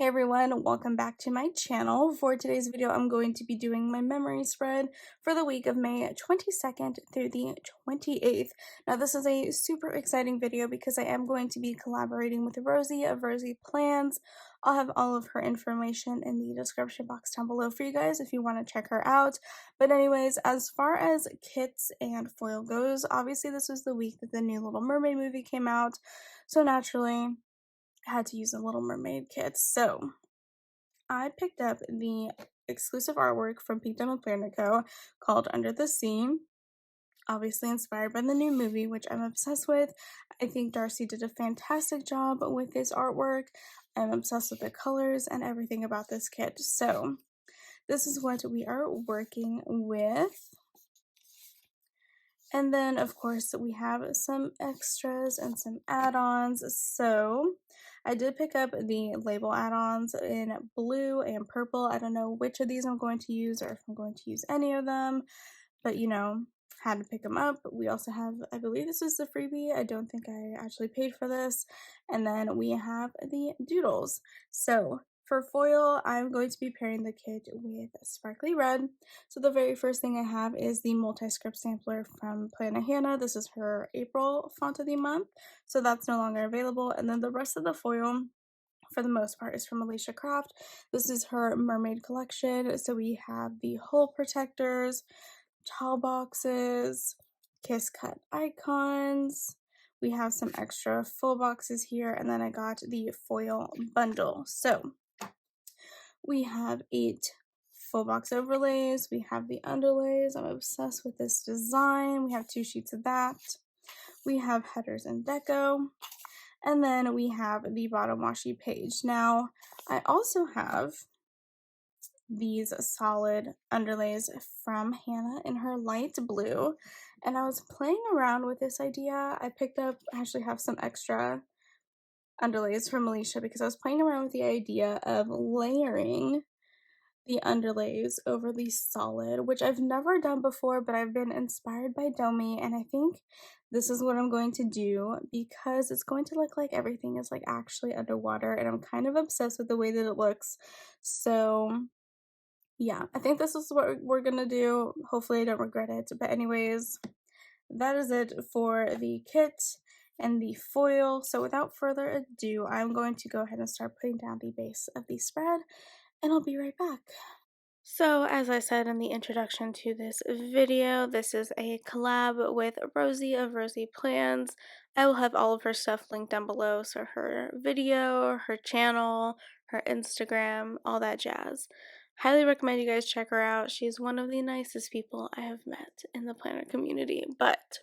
Hey everyone, welcome back to my channel. For today's video, I'm going to be doing my memory spread for the week of May 22nd through the 28th. Now this is a super exciting video because I am going to be collaborating with Rosie of Roseys Plans. I'll have all of her information in the description box down below for you guys if you want to check her out. But anyways, as far as kits and foil goes, obviously this was the week that the new Little Mermaid movie came out, so naturally had to use a Little Mermaid kit. So I picked up the exclusive artwork from Pink Diamond Planner Co. called Under the Sea, obviously inspired by the new movie, which I'm obsessed with. I think Darcy did a fantastic job with this artwork. I'm obsessed with the colors and everything about this kit. So this is what we are working with. And then, of course, we have some extras and some add-ons. So I did pick up the label add-ons in blue and purple. I don't know which of these I'm going to use or if I'm going to use any of them, but you know, had to pick them up. We also have, I believe this is the freebie. I don't think I actually paid for this. And then we have the doodles. So for foil, I'm going to be pairing the kit with Sparkly Red. So the very first thing I have is the multi-script sampler from Planet Hannah. This is her April font of the month, so that's no longer available. And then the rest of the foil, for the most part, is from Alicia Craft. This is her mermaid collection. So we have the hole protectors, towel boxes, kiss cut icons. We have some extra full boxes here, and then I got the foil bundle. So we have 8 full box overlays. We have the underlays. I'm obsessed with this design. We have 2 sheets of that. We have headers and deco. And then we have the bottom washi page. Now, I also have these solid underlays from Hannah in her light blue. And I was playing around with this idea. I actually have some extra underlays from Alicia because I was playing around with the idea of layering the underlays over the solid, which I've never done before, but I've been inspired by Domi, and I think this is what I'm going to do because it's going to look like everything is like actually underwater, and I'm kind of obsessed with the way that it looks. So yeah, I think this is what we're gonna do. Hopefully I don't regret it, but anyways, that is it for the kit and the foil. So without further ado, I'm going to go ahead and start putting down the base of the spread, and I'll be right back. So as I said in the introduction to this video, this is a collab with Rosie of Roseys Plans. I will have all of her stuff linked down below, so her video, her channel, her Instagram, all that jazz. Highly recommend you guys check her out. She's one of the nicest people I have met in the planner community. But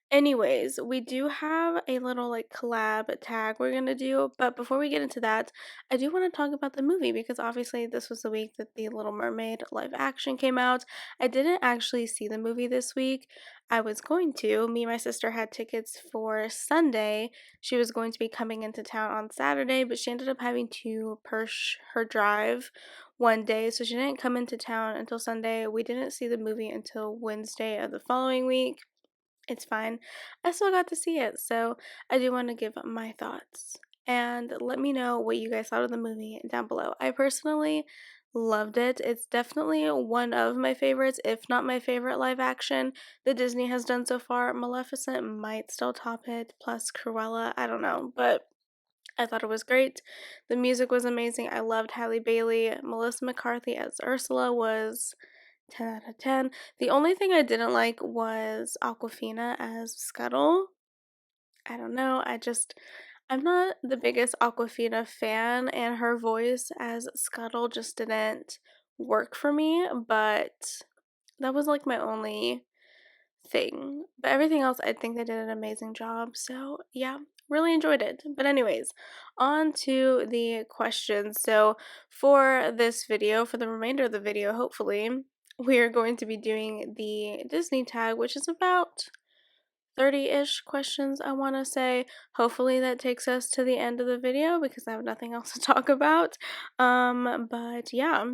anyways, we do have a little like collab tag we're gonna do, but before we get into that, I do want to talk about the movie because obviously this was the week that the Little Mermaid live action came out. I didn't actually see the movie this week. I was going to. Me and my sister had tickets for Sunday. She was going to be coming into town on Saturday, but she ended up having to push her drive one day, so she didn't come into town until Sunday. We didn't see the movie until Wednesday of the following week. It's fine. I still got to see it, so I do want to give my thoughts. And let me know what you guys thought of the movie down below. I personally loved it. It's definitely one of my favorites, if not my favorite live action that Disney has done so far. Maleficent might still top it, plus Cruella, I don't know, but I thought it was great. The music was amazing. I loved Halle Bailey. Melissa McCarthy as Ursula was 10 out of 10. The only thing I didn't like was Awkwafina as Scuttle. I don't know, I'm not the biggest Awkwafina fan, and her voice as Scuttle just didn't work for me, but that was like my only thing. But everything else, I think they did an amazing job, so yeah. Really enjoyed it. But anyways, on to the questions. So for this video, for the remainder of the video, hopefully, we are going to be doing the Disney tag, which is about 30-ish questions, I want to say. Hopefully that takes us to the end of the video because I have nothing else to talk about. But yeah,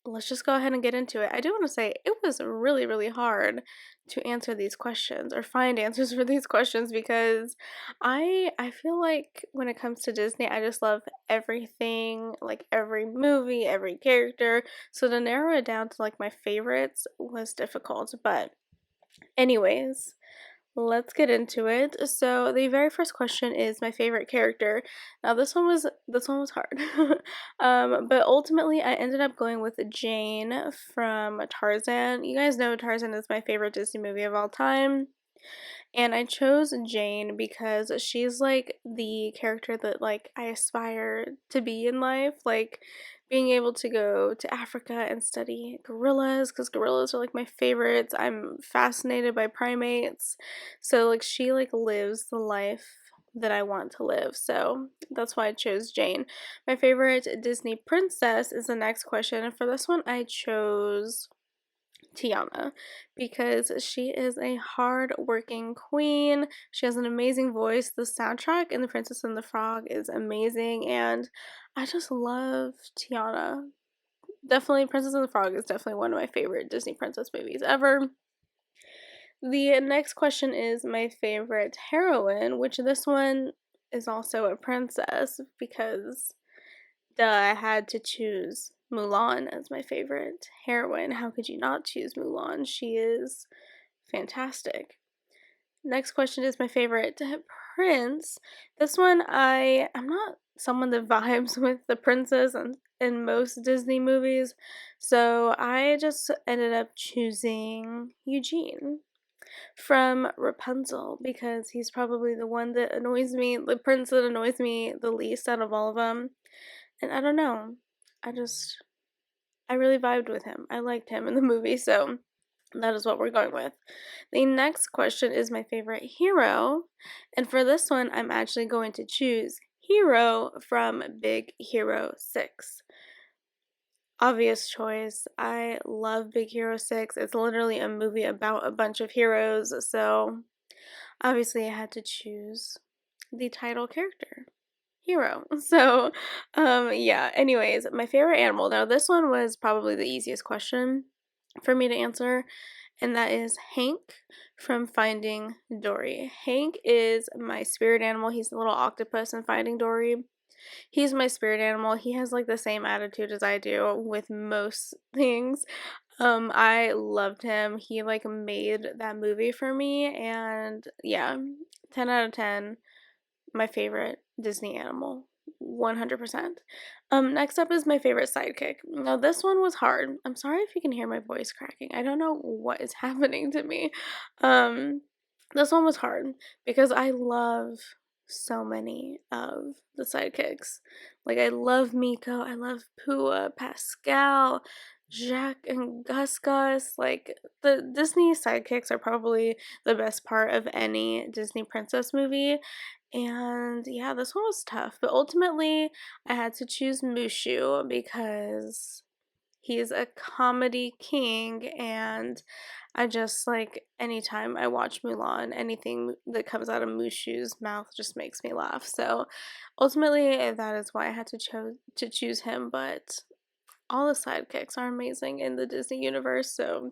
let's just go ahead and get into it. I do want to say it was really, really hard to answer these questions or find answers for these questions because I feel like when it comes to Disney, I just love everything, like every movie, every character. So to narrow it down to like my favorites was difficult, but anyways, let's get into it. So the very first question is my favorite character. Now this one was hard. But ultimately I ended up going with Jane from Tarzan. You guys know Tarzan is my favorite Disney movie of all time. And I chose Jane because she's like the character that like I aspire to be in life, like being able to go to Africa and study gorillas because gorillas are like my favorites. I'm fascinated by primates. So like she like lives the life that I want to live. So that's why I chose Jane. My favorite Disney princess is the next question. And for this one I chose Tiana because she is a hard-working queen. She has an amazing voice. The soundtrack in The Princess and the Frog is amazing, and I just love Tiana. Definitely, Princess and the Frog is definitely one of my favorite Disney princess movies ever. The next question is my favorite heroine, which this one is also a princess because duh, I had to choose Mulan as my favorite heroine. How could you not choose Mulan? She is fantastic. Next question is my favorite prince. This one I'm not someone that vibes with the princess in most Disney movies, so I just ended up choosing Eugene from Rapunzel because he's probably the one that annoys me, the prince that annoys me the least out of all of them. And I don't know. I really vibed with him. I liked him in the movie, so that is what we're going with. The next question is my favorite hero. And for this one, I'm actually going to choose Hero from Big Hero 6. Obvious choice. I love Big Hero 6. It's literally a movie about a bunch of heroes, so obviously I had to choose the title character. Hero. So, yeah, anyways, my favorite animal. Now, this one was probably the easiest question for me to answer, and that is Hank from Finding Dory. Hank is my spirit animal. He's the little octopus in Finding Dory. He's my spirit animal. He has like the same attitude as I do with most things. I loved him. He like made that movie for me, and yeah, 10 out of 10. My favorite Disney animal, 100%. Next up is my favorite sidekick. Now this one was hard. I'm sorry if you can hear my voice cracking. I don't know what is happening to me. Um, this one was hard because I love so many of the sidekicks. Like I love Miko, I love Pua, Pascal, Jack and Gus Gus. Like the Disney sidekicks are probably the best part of any Disney princess movie. And yeah, this one was tough, but ultimately I had to choose Mushu because he's a comedy king, and I just like anytime I watch Mulan, anything that comes out of Mushu's mouth just makes me laugh. So ultimately that is why I had to choose him, but all the sidekicks are amazing in the Disney universe, so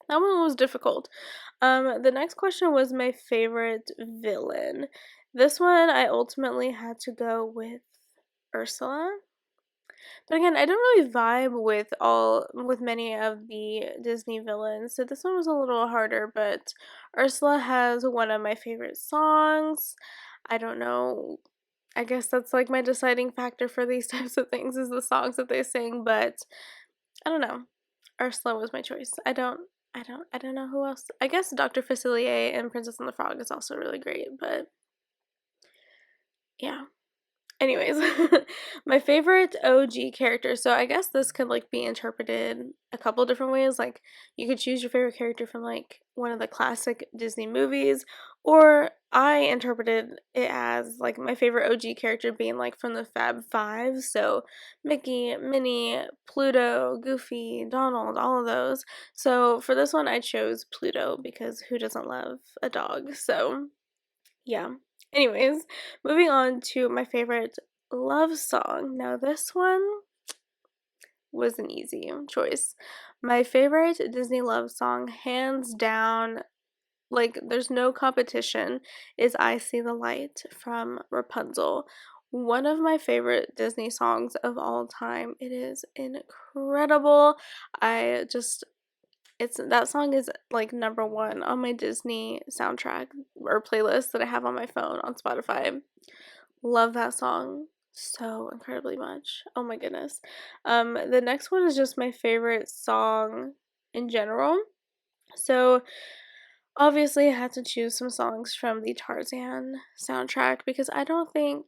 that one was difficult. The next question was my favorite villain. This one I ultimately had to go with Ursula. But again, I don't really vibe with many of the Disney villains, so this one was a little harder, but Ursula has one of my favorite songs. I don't know. I guess that's like my deciding factor for these types of things is the songs that they sing, but I don't know. Ursula was my choice. I don't know who else. I guess Dr. Facilier and Princess and the Frog is also really great, but yeah. Anyways, my favorite OG character. So I guess this could like be interpreted a couple different ways. Like you could choose your favorite character from like one of the classic Disney movies, or I interpreted it as like my favorite OG character being like from the Fab Five. So Mickey, Minnie, Pluto, Goofy, Donald, all of those. So for this one, I chose Pluto because who doesn't love a dog? So yeah. Anyways, moving on to my favorite love song. Now, this one was an easy choice. My favorite Disney love song, hands down, like there's no competition, is I See the Light from Rapunzel. one of my favorite Disney songs of all time. It is incredible. I just it's that song is like number one on my Disney soundtrack or playlist that I have on my phone on Spotify. Love that song so incredibly much. Oh my goodness. The next one is just my favorite song in general. So obviously I had to choose some songs from the Tarzan soundtrack because I don't think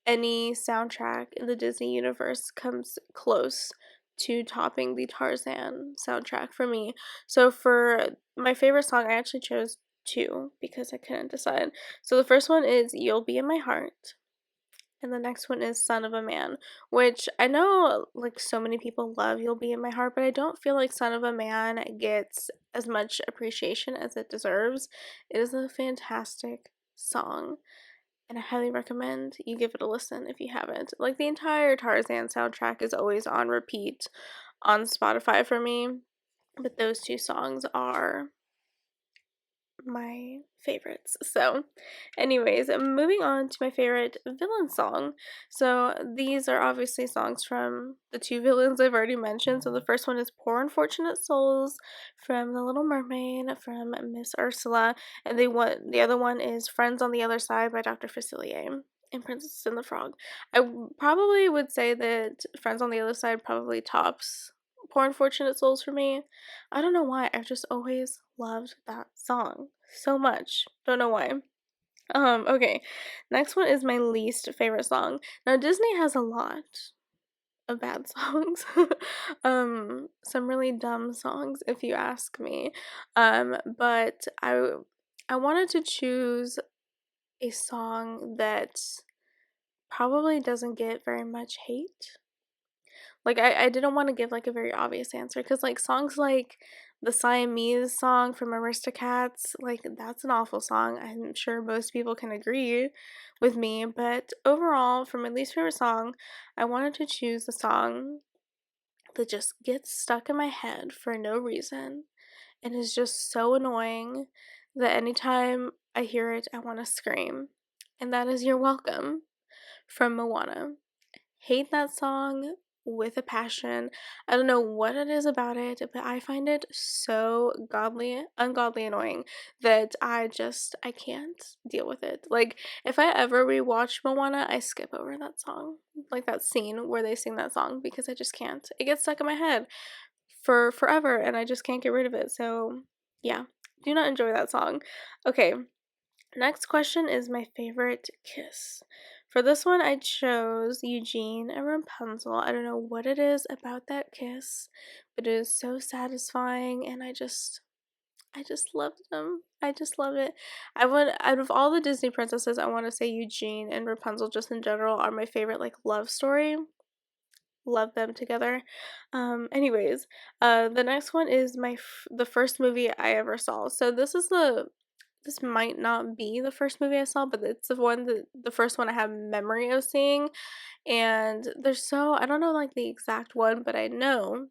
any soundtrack in the Disney universe comes close to topping the Tarzan soundtrack for me. So for my favorite song, I actually chose two because I couldn't decide. So the first one is You'll Be in My Heart, and the next one is Son of a Man, which I know like so many people love You'll Be in My Heart, but I don't feel like Son of a Man gets as much appreciation as it deserves. It is a fantastic song, and I highly recommend you give it a listen if you haven't. Like, the entire Tarzan soundtrack is always on repeat on Spotify for me, but those two songs are my favorites. So, anyways, moving on to my favorite villain song. So, these are obviously songs from the two villains I've already mentioned. So, the first one is Poor Unfortunate Souls from The Little Mermaid from Miss Ursula, and the other one is Friends on the Other Side by Dr. Facilier and Princess and the Frog. Probably would say that Friends on the Other Side probably tops Poor Unfortunate Souls for me. I don't know why. I've just always loved that song so much. Don't know why. Okay. Next one is my least favorite song. Now Disney has a lot of bad songs. Some really dumb songs if you ask me. But I wanted to choose a song that probably doesn't get very much hate. Like, I didn't want to give like a very obvious answer because like songs like the Siamese song from Aristocats, like that's an awful song. I'm sure most people can agree with me, but overall, for my least favorite song, I wanted to choose a song that just gets stuck in my head for no reason and is just so annoying that anytime I hear it, I want to scream. And that is You're Welcome from Moana. Hate that song with a passion. I don't know what it is about it, but I find it so ungodly annoying that I can't deal with it. Like, if I ever rewatch Moana, I skip over that song. Like that scene where they sing that song because I just can't. It gets stuck in my head for forever and I just can't get rid of it. So, yeah. Do not enjoy that song. Okay, next question is my favorite kiss. For this one, I chose Eugene and Rapunzel. I don't know what it is about that kiss, but it is so satisfying, and I just loved them. I just love it. Out of all the Disney princesses, I want to say Eugene and Rapunzel just in general are my favorite like love story. Love them together. Anyways, the next one is the first movie I ever saw. So this might not be the first movie I saw, but it's the first one I have memory of seeing. And I don't know like the exact one, but I know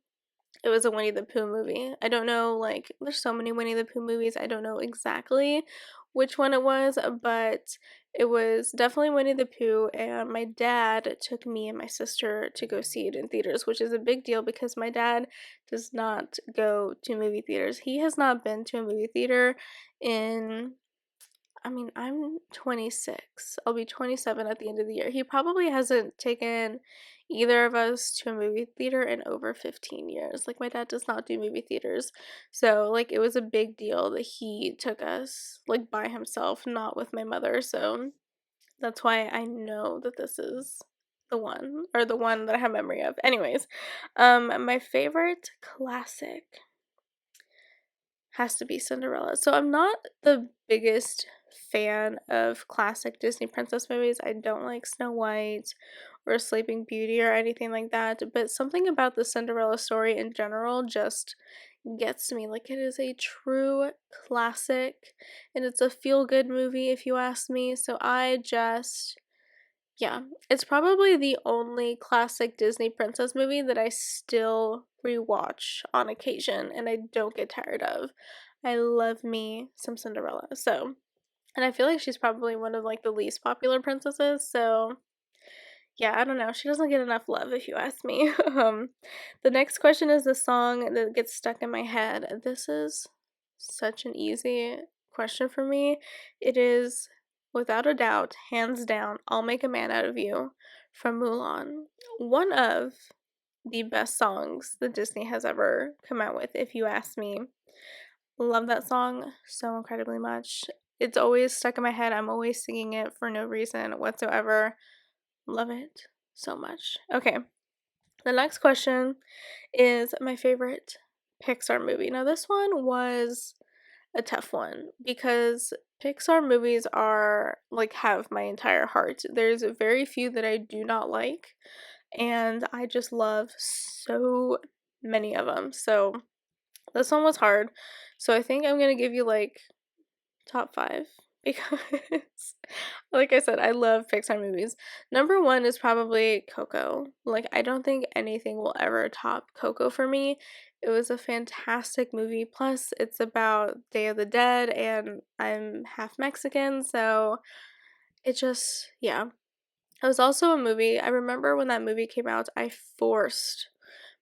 it was a Winnie the Pooh movie. I don't know, like, there's so many Winnie the Pooh movies. I don't know exactly which one it was, but it was definitely Winnie the Pooh, and my dad took me and my sister to go see it in theaters, which is a big deal because my dad does not go to movie theaters. He has not been to a movie theater in I'm 26. I'll be 27 at the end of the year. He probably hasn't taken either of us to a movie theater in over 15 years. Like, my dad does not do movie theaters. So, like, it was a big deal that he took us, like, by himself, not with my mother. So, that's why I know that this is the one, or the one that I have memory of. Anyways, my favorite classic has to be Cinderella. So I'm not the biggest fan of classic Disney princess movies. I don't like Snow White or Sleeping Beauty or anything like that, but something about the Cinderella story in general just gets me. Like, it is a true classic and it's a feel-good movie if you ask me. So yeah, it's probably the only classic Disney princess movie that I still rewatch on occasion and I don't get tired of. I love me some Cinderella. So, and I feel like she's probably one of like the least popular princesses, so Yeah, I don't know. She doesn't get enough love if you ask me. The next question is the song that gets stuck in my head. This is such an easy question for me. It is, without a doubt, hands down, I'll Make a Man Out of You from Mulan. One of the best songs that Disney has ever come out with, if you ask me. Love that song so incredibly much. It's always stuck in my head. I'm always singing it for no reason whatsoever. Love it so much. Okay, the next question is my favorite Pixar movie. Now, this one was a tough one because Pixar movies are like have my entire heart. There's very few that I do not like, and I just love so many of them. So, this one was hard. So, I think I'm gonna give you like top 5 because like I said, I love Pixar movies. Number 1 is probably Coco. Like, I don't think anything will ever top Coco for me. It was a fantastic movie. Plus, it's about Day of the Dead, and I'm half Mexican, so it just, yeah. It was also a movie. I remember when that movie came out, I forced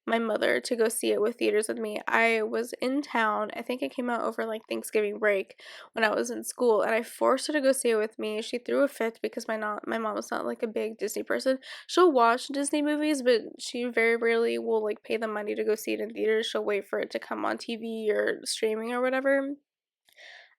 my mother to go see it with theaters with me. I was in town. I think it came out over like Thanksgiving break when I was in school, and I forced her to go see it with me. She threw a fit because my mom was not like a big Disney person. She'll watch Disney movies, but she very rarely will like pay the money to go see it in theaters. She'll wait for it to come on TV or streaming or whatever.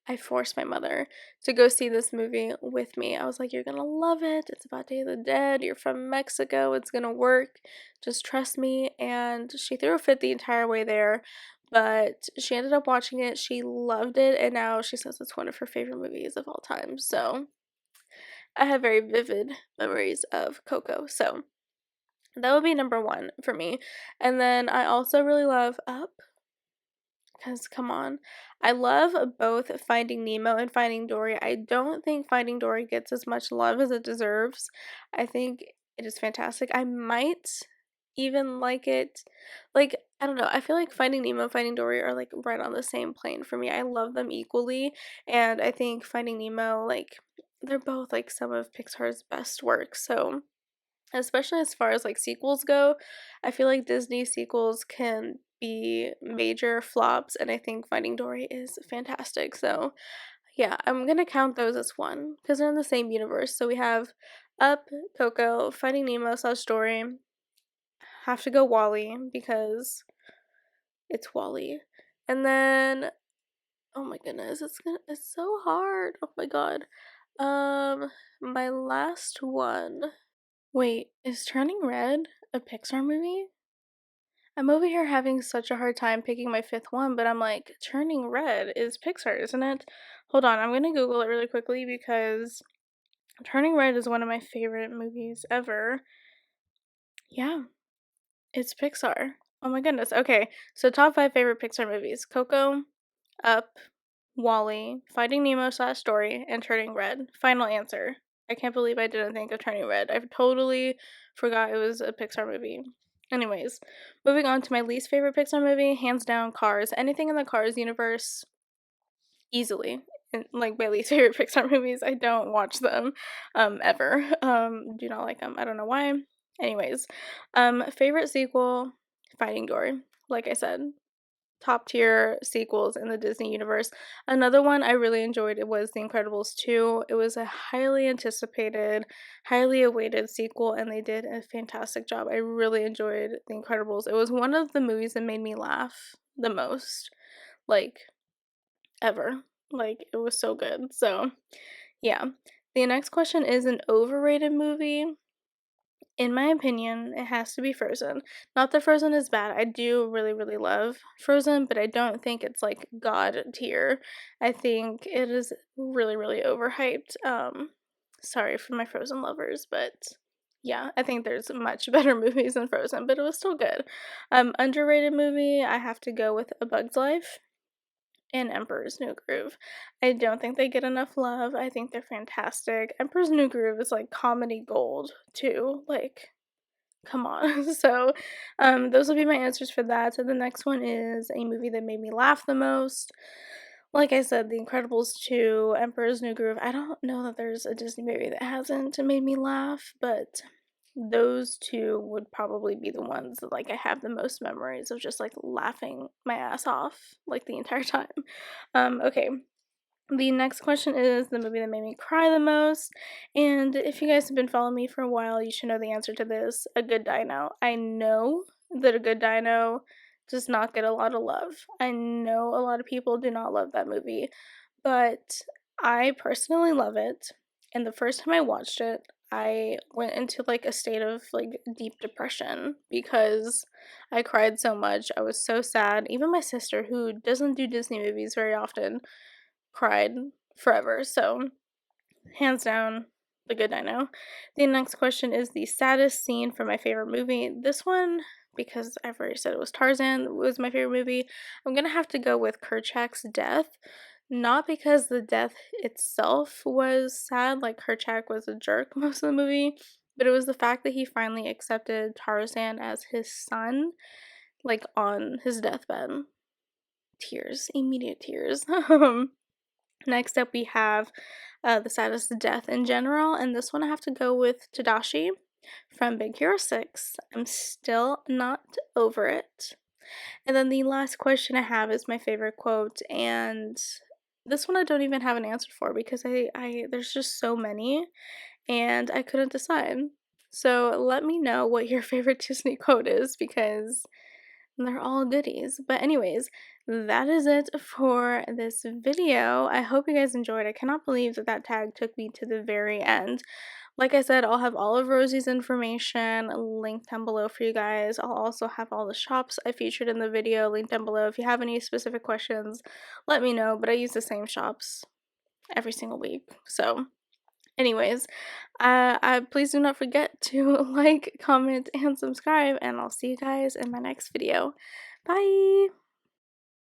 I forced my mother to go see this movie with me. I was like, "You're gonna love it. It's about Day of the Dead. You're from Mexico. It's gonna work. Just trust me." And she threw a fit the entire way there, but she ended up watching it. She loved it, and now she says it's one of her favorite movies of all time. So I have very vivid memories of Coco. So that would be number 1 for me. And then I also really love Up. Because, come on. I love both Finding Nemo and Finding Dory. I don't think Finding Dory gets as much love as it deserves. I think it is fantastic. I might even like it. Like, I don't know. I feel like Finding Nemo and Finding Dory are like right on the same plane for me. I love them equally. And I think Finding Nemo, like, they're both like some of Pixar's best work. So, especially as far as like sequels go, I feel like Disney sequels can be major flops, and I think Finding Dory is fantastic. So, yeah, I'm gonna count those as one because they're in the same universe. So we have Up, Coco, Finding Nemo, slash Dory. Have to go Wally because it's Wally. And then, oh my goodness, it's so hard. Oh my god. My last one. Wait, is Turning Red a Pixar movie? I'm over here having such a hard time picking my 5th one, but I'm like, Turning Red is Pixar, isn't it? Hold on, I'm gonna Google it really quickly because Turning Red is one of my favorite movies ever. Yeah, it's Pixar. Oh my goodness. Okay, so top 5 favorite Pixar movies: Coco, Up, Wally, Finding Nemo slash Story, and Turning Red. Final answer. I can't believe I didn't think of Turning Red. I totally forgot it was a Pixar movie. Anyways, moving on to my least favorite Pixar movie, hands down Cars. Anything in the Cars universe, easily. And, like, my least favorite Pixar movies, I don't watch them ever. Do not like them. I don't know why. Anyways, favorite sequel, Finding Dory. Like I said, top tier sequels in the Disney universe. Another one I really enjoyed was The Incredibles 2. It was a highly anticipated, highly awaited sequel, and they did a fantastic job. I really enjoyed The Incredibles. It was one of the movies that made me laugh the most, like, ever. Like, it was so good. So, yeah. The next question is an overrated movie. In my opinion, it has to be Frozen. Not that Frozen is bad. I do really, really love Frozen, but I don't think it's like god tier. I think it is really, really overhyped. Sorry for my Frozen lovers, but yeah, I think there's much better movies than Frozen, but it was still good. Underrated movie, I have to go with A Bug's Life and Emperor's New Groove. I don't think they get enough love. I think they're fantastic. Emperor's New Groove is like comedy gold too. Like, come on. So, those will be my answers for that. So the next one is a movie that made me laugh the most. Like I said, The Incredibles 2, Emperor's New Groove. I don't know that there's a Disney movie that hasn't made me laugh, but those two would probably be the ones that like I have the most memories of just like laughing my ass off like the entire time. Okay. The next question is the movie that made me cry the most. And if you guys have been following me for a while, you should know the answer to this. A Good Dino. I know that A Good Dino does not get a lot of love. I know a lot of people do not love that movie, but I personally love it. And the first time I watched it, I went into like a state of like deep depression because I cried so much. I was so sad. Even my sister, who doesn't do Disney movies very often, cried forever. So, hands down, The Good Dino. The next question is the saddest scene from my favorite movie. This one, because I've already said it was Tarzan, was my favorite movie. I'm gonna have to go with Kerchak's death. Not because the death itself was sad, like Kerchak was a jerk most of the movie, but it was the fact that he finally accepted Tarzan as his son, like on his deathbed. Tears, immediate tears. Next up, we have the saddest death in general, and this one I have to go with Tadashi from Big Hero 6. I'm still not over it. And then the last question I have is my favorite quote, and this one I don't even have an answer for because I there's just so many, and I couldn't decide. So let me know what your favorite Disney quote is because they're all goodies. But anyways, that is it for this video. I hope you guys enjoyed. I cannot believe that that tag took me to the very end. Like I said, I'll have all of Rosie's information linked down below for you guys. I'll also have all the shops I featured in the video linked down below. If you have any specific questions, let me know. But I use the same shops every single week. So anyways, please do not forget to like, comment, and subscribe, and I'll see you guys in my next video. Bye!